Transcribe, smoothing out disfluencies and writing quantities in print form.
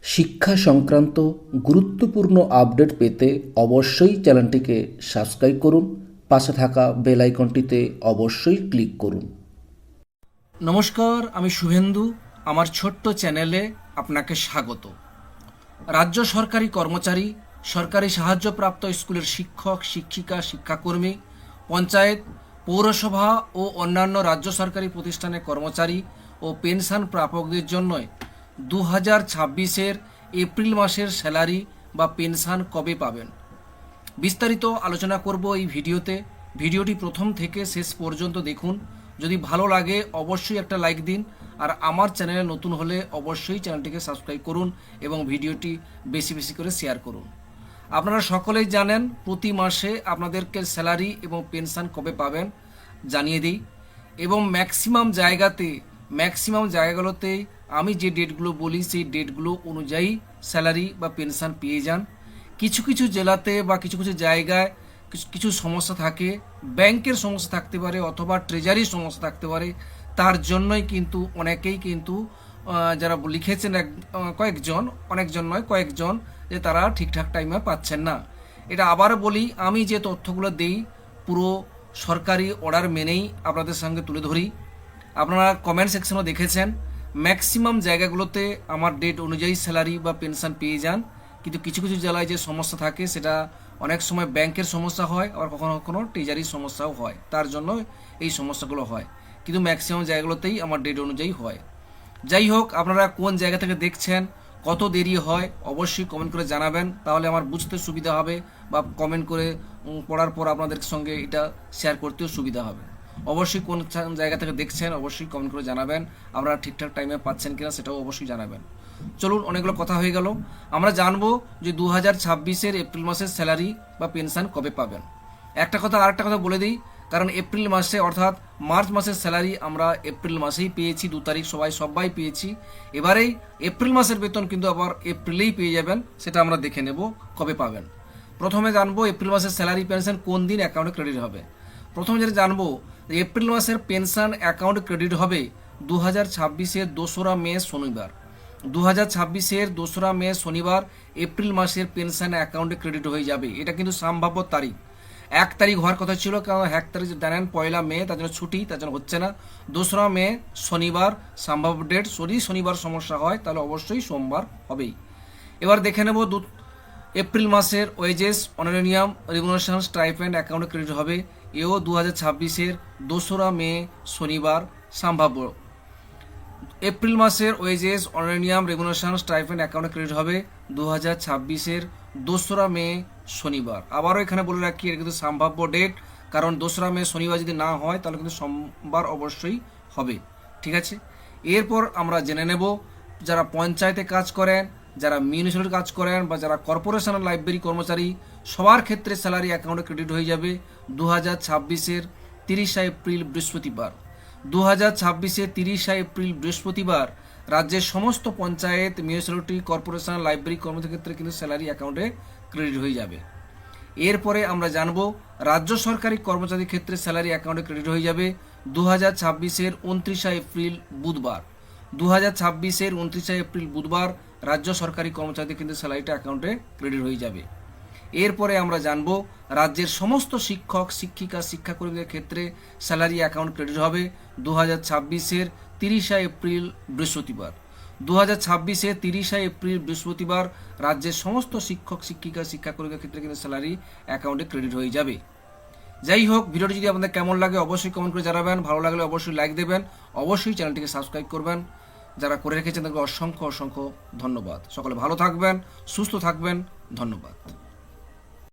শিক্ষা সংক্রান্ত গুরুত্বপূর্ণ আপডেট পেতে অবশ্যই চ্যানেলটিকে সাবস্ক্রাইব করুন। পাশে থাকা বেল আইকনটিতে অবশ্যই ক্লিক করুন। নমস্কার, আমি শুভেন্দু। আমার ছোট্ট চ্যানেলে আপনাকে স্বাগত। রাজ্য সরকারি কর্মচারী, সরকারি সাহায্যপ্রাপ্ত স্কুলের শিক্ষক, শিক্ষিকা, শিক্ষাকর্মী, পঞ্চায়েত, পৌরসভা ও অন্যান্য রাজ্য সরকারি প্রতিষ্ঠানের কর্মচারী ও পেনশন প্রাপকদের জন্য 2026-এর এপ্রিল মাসের স্যালারি বা পেনশন কবে পাবেন, বিস্তারিত আলোচনা করব এই ভিডিওতে। ভিডিওটি প্রথম থেকে শেষ পর্যন্ত দেখুন। যদি ভালো লাগে অবশ্যই একটা লাইক দিন, আর আমার চ্যানেলে নতুন হলে অবশ্যই চ্যানেলটিকে সাবস্ক্রাইব করুন এবং ভিডিওটি বেশি বেশি করে শেয়ার করুন। আপনারা সকলেই জানেন প্রতি মাসে আপনাদেরকে স্যালারি এবং পেনশন কবে পাবেন জানিয়ে দিই, এবং ম্যাক্সিমাম জায়গাগুলোতে আমি যে ডেটগুলো বলি সেই ডেটগুলো অনুযায়ী স্যালারি বা পেনশন পেয়ে যান। কিছু কিছু জেলাতে বা কিছু কিছু জায়গায় কিছু সমস্যা থাকে, ব্যাংকের সমস্যা থাকতে পারে অথবা ট্রেজারির সমস্যা থাকতে পারে। তার জন্যই কিন্তু অনেকেই কিন্তু যারা লিখেছেন কয়েকজন যে তারা ঠিকঠাক টাইমে পাচ্ছেন না। এটা আবার বলি, আমি যে তথ্যগুলো দেই পুরো সরকারি অর্ডার মেনেই আপনাদের সঙ্গে তুলে ধরি। আপনারা কমেন্ট সেকশনও দেখেছেন, ম্যাক্সিমাম জায়গাগুলোতে আমার ডেট অনুযায়ী স্যালারি বা পেনশন পেয়ে যান। কিন্তু কিছু কিছু জেলায় যে সমস্যা থাকে সেটা অনেক সময় ব্যাংকের সমস্যা হয়, আবার কখনো কখনো ট্রেজারির সমস্যাও হয়, তার জন্য এই সমস্যাগুলো হয়। কিন্তু ম্যাক্সিমাম জায়গাগুলোতেই আমার ডেট অনুযায়ী হয়। যাই হোক, আপনারা কোন জায়গা থেকে দেখছেন, কত দেরি হয় অবশ্যই কমেন্ট করে জানাবেন, তাহলে আমার বুঝতে সুবিধা হবে বা কমেন্ট করে পড়ার পর আপনাদের সঙ্গে এটা শেয়ার করতেও সুবিধা হবে। অবশ্যই কোন জায়গা থেকে দেখছেন অবশ্যই কমেন্ট করে জানাবেন। আপনারা ঠিকঠাক টাইমে পাচ্ছেন কিনা সেটাও অবশ্যই জানাবেন। চলুন, অনেকগুলো কথা হয়ে গেল। আমরা জানবো যে 2026-এর এপ্রিল মাসের স্যালারি বা পেনশন কবে পাবেন। আরেকটা কথা বলে দিই, কারণ এপ্রিল মাসে অর্থাৎ মার্চ মাসের স্যালারি আমরা এপ্রিল মাসেই পেয়েছি, 2 তারিখ সবাই পেয়েছি। এবারেই এপ্রিল মাসের বেতন কিন্তু আবার এপ্রিলেই পেয়ে যাবেন, সেটা আমরা দেখে নেব কবে পাবেন। প্রথমে জানবো এপ্রিল মাসের স্যালারি পেনশন কোন দিন অ্যাকাউন্টে ক্রেডিট হবে। প্রথমে যেটা জানবো, এপ্রিল মাসের পেনশন অ্যাকাউন্টে ক্রেডিট হবে 2026-এর 2রা মে শনিবার। 2026-এর 2রা মে শনিবার এপ্রিল মাসের পেনশন অ্যাকাউন্টে ক্রেডিট হয়ে যাবে। এটা কিন্তু সম্ভাব্য তারিখ। 1 তারিখ হওয়ার কথা ছিল, কারণ 1 তারিখ জানেন 1লা মে, তার জন্য ছুটি, তার জন্য হচ্ছে না। 2রা মে শনিবার সম্ভাব্য ডেট। যদি শনিবার সমস্যা হয় তাহলে অবশ্যই সোমবার হবেই। এবার দেখে নেব এপ্রিল মাসের ওয়েজেস, অনারিয়াম, রেমুনারেশন, স্টাইপেন্ড অ্যাকাউন্টে ক্রেডিট হবে। এও 2026-এর 2রা মে শনিবার সম্ভাব্য। এপ্রিল মাসের ওয়েজেস, অনারিয়াম, রেমুনারেশন, স্টাইপেন্ড অ্যাকাউন্টে ক্রেডিট হবে 2026-এর 2রা মে শনিবার। আবারও এখানে বলে রাখি, এটা কিন্তু সম্ভাব্য ডেট, কারণ 2রা মে শনিবার যদি না হয় তাহলে কিন্তু সোমবার অবশ্যই হবে। ঠিক আছে, এরপর আমরা জেনে নেব যারা পঞ্চায়েতে কাজ করেন, যারা মিউনিসিপ্যালিটি কাজ করেন বা যারা কর্পোরেশন লাইব্রেরি কর্মচারী, সবার ক্ষেত্রে স্যালারি অ্যাকাউন্টে ক্রেডিট হয়ে যাবে 2026-এর 30 এপ্রিল বৃহস্পতিবার। 2026-এর 30 এপ্রিল বৃহস্পতিবার রাজ্যের সমস্ত পঞ্চায়েত, মিউনিসিপ্যালিটি, কর্পোরেশন লাইব্রেরি কর্মচারীর ক্ষেত্রে কিন্তু স্যালারি অ্যাকাউন্টে ক্রেডিট হয়ে যাবে। এরপরে আমরা জানব রাজ্য সরকারি কর্মচারীর ক্ষেত্রে স্যালারি অ্যাকাউন্টে ক্রেডিট হয়ে যাবে 2026-এর 29 এপ্রিল বুধবার। 2026-এর 29 এপ্রিল বুধবার রাজ্য সরকারি কর্মচারীদের কিন্তু স্যালারিটা অ্যাকাউন্টে ক্রেডিট হয়ে যাবে। এরপরে আমরা জানব রাজ্যের সমস্ত শিক্ষক, শিক্ষিকা, শিক্ষাকর্মীদের ক্ষেত্রে স্যালারি অ্যাকাউন্ট ক্রেডিট হবে 2026-এর 30 এপ্রিল বৃহস্পতিবার। 2026-এর 30 এপ্রিল বৃহস্পতিবার রাজ্যের সমস্ত শিক্ষক, শিক্ষিকা, শিক্ষাকর্মীদের ক্ষেত্রে কিন্তু স্যালারি অ্যাকাউন্টে ক্রেডিট হয়ে যাবে। যাই হোক, ভিডিওটি যদি আপনাদের কেমন লাগে অবশ্যই কমেন্ট করে জানাবেন, ভালো লাগলে অবশ্যই লাইক দেবেন, অবশ্যই চ্যানেলটিকে সাবস্ক্রাইব করবেন। যারা করে রেখেছেন তাদেরকে অসংখ্য ধন্যবাদ। সকলে ভালো থাকবেন, সুস্থ থাকবেন, ধন্যবাদ।